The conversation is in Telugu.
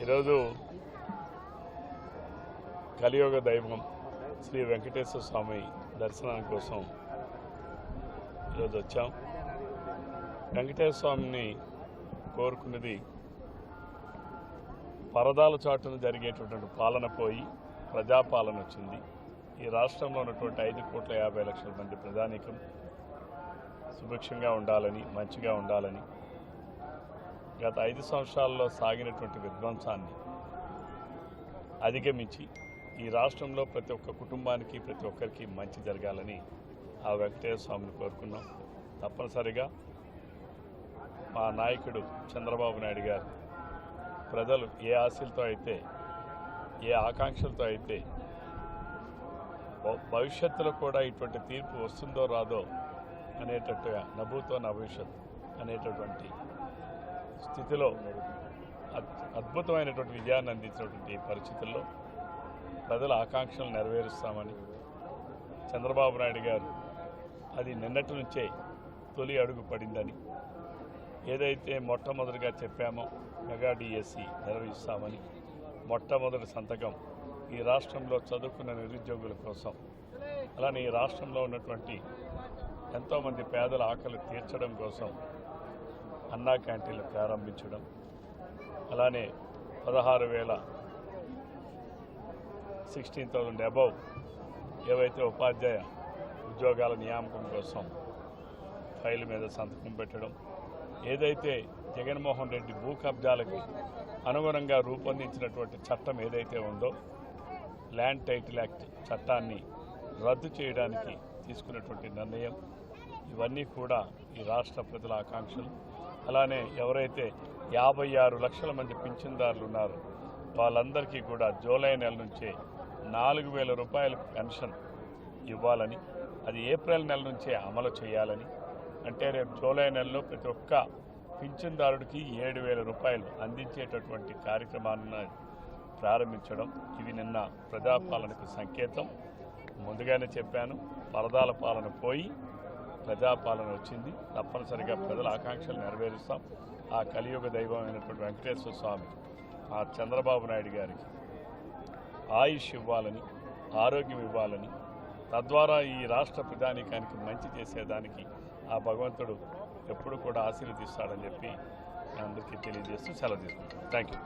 ఈరోజు కలియుగ దైవం శ్రీ వెంకటేశ్వర స్వామి దర్శనాని కోసం ఈరోజు వచ్చాం. వెంకటేశ్వర స్వామిని కోరుకున్నది పరదాల చాటున జరిగేటటువంటి పాలన పోయి ప్రజాపాలన వచ్చింది. ఈ రాష్ట్రంలో ఉన్నటువంటి 5,50,00,000 మంది ప్రజానీకం సుభిక్షంగా ఉండాలని, మంచిగా ఉండాలని, గత 5 సంవత్సరాల్లో సాగినటువంటి విధ్వంసాన్ని అధిగమించి ఈ రాష్ట్రంలో ప్రతి ఒక్క కుటుంబానికి, ప్రతి ఒక్కరికి మంచి జరగాలని ఆ వెంకటేశ్వర స్వామిని కోరుకున్నాం. తప్పనిసరిగా మా నాయకుడు చంద్రబాబు నాయుడు గారు ప్రజలు ఏ ఆశలతో అయితే, ఏ ఆకాంక్షలతో అయితే భవిష్యత్తులో కూడా ఇటువంటి తీర్పు వస్తుందో రాదో అనేటట్టుగా నభూతో నా భవిష్యత్ అనేటటువంటి స్థితిలో అద్భుతమైనటువంటి విజయాన్ని అందించినటువంటి పరిస్థితుల్లో ప్రజల ఆకాంక్షలు నెరవేరుస్తామని చంద్రబాబు నాయుడు గారు అది నిన్నటి నుంచే తొలి అడుగు పడిందని, ఏదైతే మొట్టమొదటిగా చెప్పామో మెగా డిఎస్సి నిర్వహిస్తామని, మొట్టమొదటి సంతకం ఈ రాష్ట్రంలో చదువుకున్న నిరుద్యోగుల కోసం, అలానే ఈ రాష్ట్రంలో ఉన్నటువంటి ఎంతోమంది పేదల ఆకలి తీర్చడం కోసం అన్నా క్యాంటీన్లు ప్రారంభించడం, అలానే 16,000 అబౌవ్ ఏవైతే ఉపాధ్యాయ ఉద్యోగాల నియామకం కోసం ఫైల్ మీద సంతకం పెట్టడం, ఏదైతే జగన్మోహన్ రెడ్డి భూ కబ్జాలకి అనుగుణంగా రూపొందించినటువంటి చట్టం ఏదైతే ఉందో ల్యాండ్ టైటిల్ యాక్ట్ చట్టాన్ని రద్దు చేయడానికి తీసుకున్నటువంటి నిర్ణయం, ఇవన్నీ కూడా ఈ రాష్ట్ర ప్రజల ఆకాంక్షలు. అలానే ఎవరైతే 56 లక్షల మంది పింఛన్దారులు ఉన్నారో వాళ్ళందరికీ కూడా జూలై నెల నుంచే 4,000 రూపాయల పెన్షన్ ఇవ్వాలని, అది ఏప్రిల్ నెల నుంచే అమలు చేయాలని, అంటే రేపు జూలై నెలలో ప్రతి ఒక్క పింఛన్దారుడికి 7,000 రూపాయలు అందించేటటువంటి కార్యక్రమాన్ని ప్రారంభించడం, ఇవి నిన్న ప్రజాపాలనకు సంకేతం. ముందుగానే చెప్పాను, పరదాల పాలన పోయి ప్రజాపాలన వచ్చింది. తప్పనిసరిగా ప్రజల ఆకాంక్షలు నెరవేరుస్తాం. ఆ కలియుగ దైవం అయినటువంటి వెంకటేశ్వర స్వామి ఆ చంద్రబాబు నాయుడు గారికి ఆయుష్ ఇవ్వాలని, ఆరోగ్యం ఇవ్వాలని, తద్వారా ఈ రాష్ట్ర ప్రజానీకానికి మంచి చేసేదానికి ఆ భగవంతుడు ఎప్పుడు కూడా ఆశీర్వదిస్తాడని చెప్పి అందరికీ తెలియజేస్తూ సెలవు తీసుకుంటాం. Thank you.